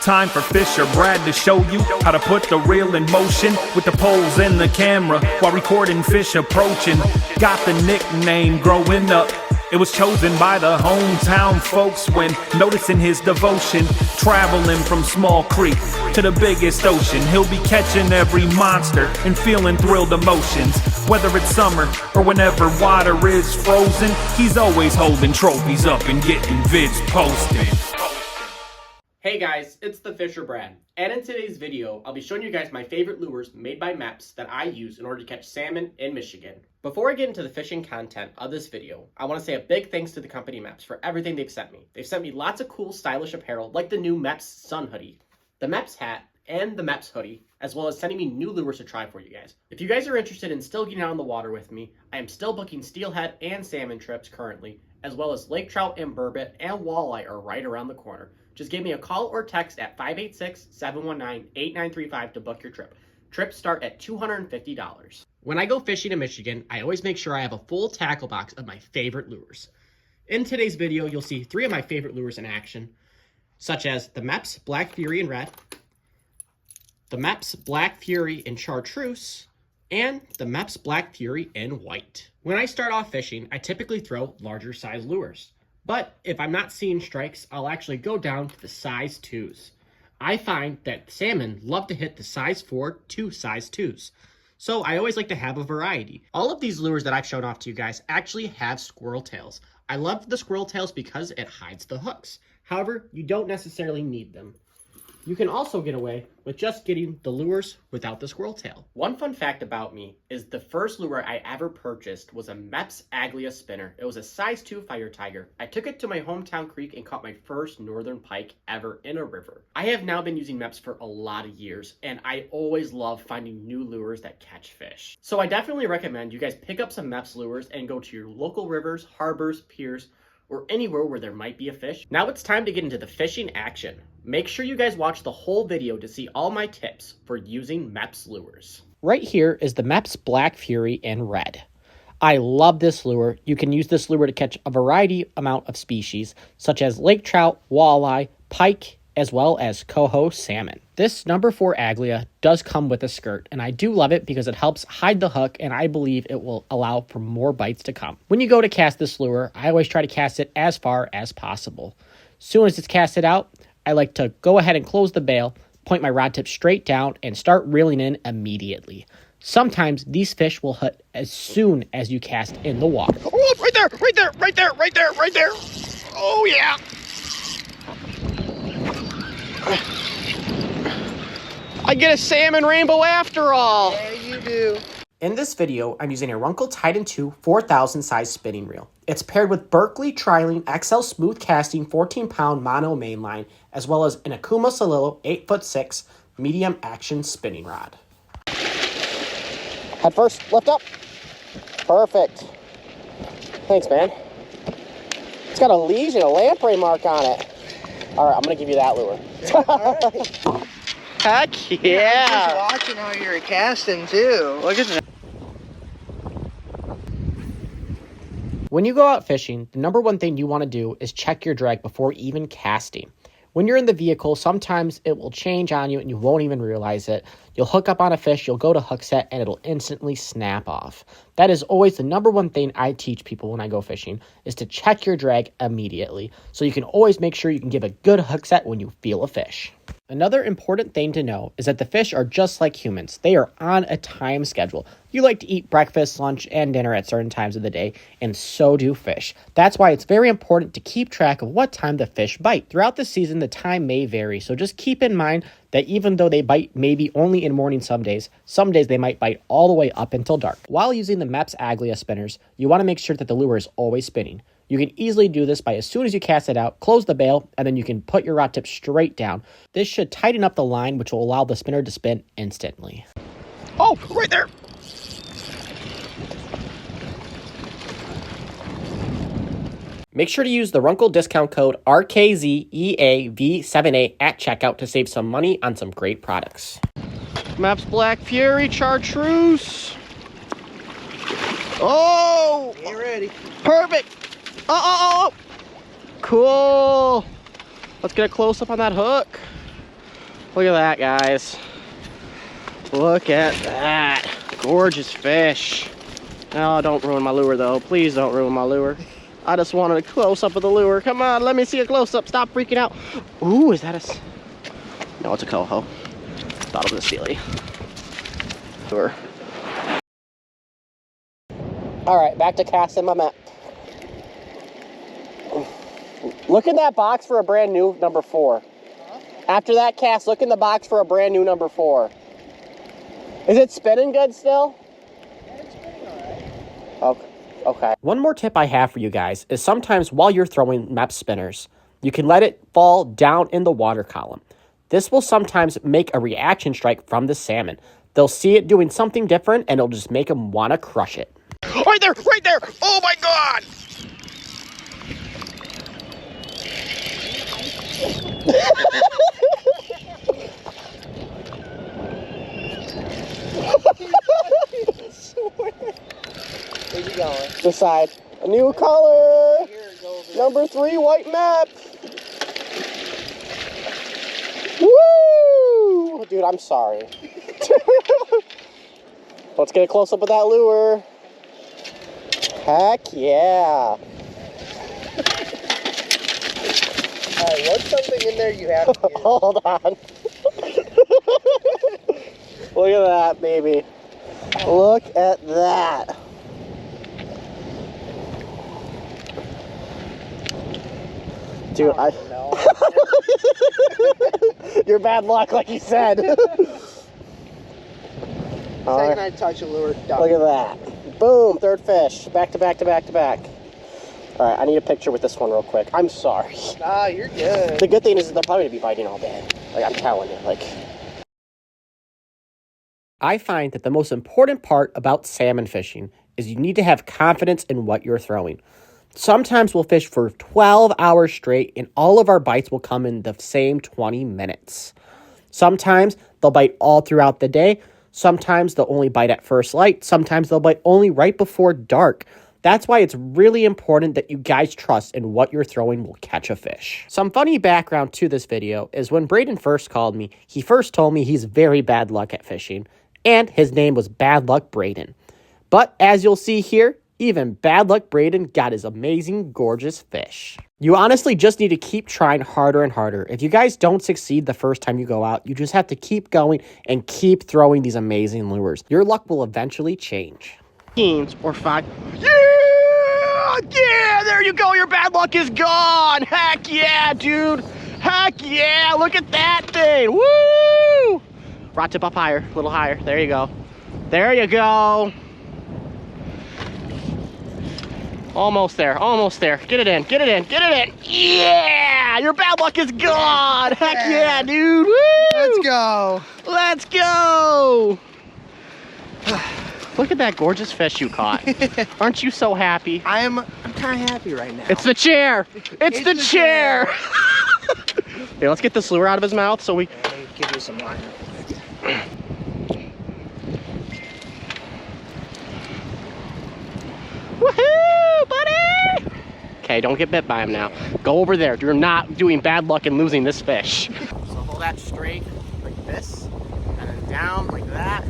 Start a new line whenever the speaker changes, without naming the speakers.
Time for Fisher Brad to show you how to put the reel in motion with the poles and the camera while recording fish approaching. Got the nickname growing up. It was chosen by the hometown folks when noticing his devotion. Traveling from small creek to the biggest ocean, he'll be catching every monster and feeling thrilled emotions. Whether it's summer or whenever water is frozen, he's always holding trophies up and getting vids posted.
Hey guys, it's the Fisher Brad, and in today's video, I'll be showing you guys my favorite lures made by Mepps that I use in order to catch salmon in Michigan. Before I get into the fishing content of this video, I want to say a big thanks to the company Mepps for everything they've sent me. They've sent me lots of cool stylish apparel like the new Mepps sun hoodie, the Mepps hat, and the Mepps hoodie, as well as sending me new lures to try for you guys. If you guys are interested in still getting out on the water with me, I am still booking steelhead and salmon trips currently, as well as lake trout and burbot and walleye are right around the corner. Just give me a call or text at 586-719-8935 to book your trip. Trips start at $250. When I go fishing in Michigan, I always make sure I have a full tackle box of my favorite lures. In today's video, you'll see 3 of my favorite lures in action, such as the Mepps Black Fury in red, the Mepps Black Fury in chartreuse, and the Mepps Black Fury in white. When I start off fishing, I typically throw larger size lures. But if I'm not seeing strikes, I'll actually go down to the size 2s. I find that salmon love to hit the size 4 to size 2s. So I always like to have a variety. All of these lures that I've shown off to you guys actually have squirrel tails. I love the squirrel tails because it hides the hooks. However, you don't necessarily need them. You can also get away with just getting the lures without the squirrel tail. One fun fact about me is the first lure I ever purchased was a Mepps Aglia spinner. It was a size 2 fire tiger. I took it to my hometown creek and caught my first northern pike ever in a river. I have now been using Mepps for a lot of years, and I always love finding new lures that catch fish. So I definitely recommend you guys pick up some Mepps lures and go to your local rivers, harbors, piers, or anywhere where there might be a fish. Now it's time to get into the fishing action. Make sure you guys watch the whole video to see all my tips for using Mepps lures. Right here is the Mepps Black Fury in red. I love this lure. You can use this lure to catch a variety amount of species, such as lake trout, walleye, pike, as well as coho salmon. This number 4 Aglia does come with a skirt, and I do love it because it helps hide the hook, and I believe it will allow for more bites to come. When you go to cast this lure, I always try to cast it as far as possible. Soon as it's casted out, I like to go ahead and close the bail, point my rod tip straight down, and start reeling in immediately. Sometimes these fish will hit as soon as you cast in the water.
Oh, right there, right there, right there, right there, right there. Oh, yeah. I get a salmon rainbow after all.
Yeah, you do.
In this video, I'm using a Runkle Titan 2 4000 size spinning reel. It's paired with Berkley Trilene XL Smooth Casting 14-pound mono mainline, as well as an Akuma Solillo 8'6" medium action spinning rod.
Head first, lift up. Perfect. Thanks, man. It's got a lesion, a lamprey mark on it. All right, I'm gonna give you that lure.
Heck yeah.
I was just watching how you were casting too.
Look at that.
When you go out fishing, the number one thing you want to do is check your drag before even casting. When you're in the vehicle, sometimes it will change on you and you won't even realize it. You'll hook up on a fish, you'll go to hook set, and it'll instantly snap off. That is always the number one thing I teach people when I go fishing, is to check your drag immediately, so you can always make sure you can give a good hook set when you feel a fish. Another important thing to know is that the fish are just like humans. They are on a time schedule. You like to eat breakfast, lunch, and dinner at certain times of the day, and so do fish. That's why it's very important to keep track of what time the fish bite. Throughout the season, the time may vary, so just keep in mind that even though they bite maybe only in morning some days they might bite all the way up until dark. While using the Mepps Aglia spinners, you want to make sure that the lure is always spinning. You can easily do this by, as soon as you cast it out, close the bail, and then you can put your rod tip straight down. This should tighten up the line, which will allow the spinner to spin instantly.
Oh, right there.
Make sure to use the Runkle discount code RKZEAV78 at checkout to save some money on some great products.
Mepps Black Fury chartreuse. Oh!
Get ready.
Perfect. Oh. Cool. Let's get a close up on that hook.
Look at that, guys. Look at that. Gorgeous fish. Oh, don't ruin my lure, though. Please don't ruin my lure. I just wanted a close-up of the lure. Come on, let me see a close-up. Stop freaking out. Ooh, is that a... No, it's a coho. Thought it was a sealy. Lure. All right, back to casting my Mepps. Look in that box for a brand new number 4. After that cast, look in the box for a brand new number 4. Is it spinning good still?
Yeah, it's spinning all right.
Okay.
One more tip I have for you guys is sometimes while you're throwing Mepps spinners, you can let it fall down in the water column. This will sometimes make a reaction strike from the salmon. They'll see it doing something different and it'll just make them want to crush it.
Right there, right there. Oh my God.
Where's he going?
This side. A new color.
Here, go over there.
Number 3 white Mepps. Woo! Dude, I'm sorry. Let's get a close up of that lure. Heck yeah.
Alright, what's something in there you have to use?
Hold on. Look at that, baby. Look at that. Dude,
I don't know.
You're bad luck, like you said.
Second I touch a lure, done.
Look at that. Boom, third fish. Back to back to back to back. All right, I need a picture with this one real quick. I'm sorry.
Ah, you're good.
The good thing is they're probably gonna be biting all day. Like, I'm telling you, like.
I find that the most important part about salmon fishing is you need to have confidence in what you're throwing. Sometimes we'll fish for 12 hours straight and all of our bites will come in the same 20 minutes. Sometimes they'll bite all throughout the day. Sometimes they'll only bite at first light. Sometimes they'll bite only right before dark. That's why it's really important that you guys trust in what you're throwing will catch a fish. Some funny background to this video is when Braden first called me, he first told me he's very bad luck at fishing, and his name was Bad Luck Braden. But as you'll see here, even Bad Luck Braden got his amazing, gorgeous fish. You honestly just need to keep trying harder and harder. If you guys don't succeed the first time you go out, you just have to keep going and keep throwing these amazing lures. Your luck will eventually change.
Or 5. Yeah! Yeah! There you go. Your bad luck is gone. Heck yeah, dude. Heck yeah. Look at that thing. Woo! Rod tip up higher. A little higher. There you go. There you go. Almost there. Almost there. Get it in. Get it in. Get it in. Yeah! Your bad luck is gone. Heck yeah, dude. Woo!
Let's go.
Let's go. Look at that gorgeous fish you caught. Aren't you so happy?
I'm kind of happy right now.
It's the chair. It's the chair. Here, let's get this lure out of his mouth so we...
Let me give you some line.
Woohoo, buddy! Okay, don't get bit by him now. Go over there. You're not doing bad luck and losing this fish. So hold that straight like this, and then down like that.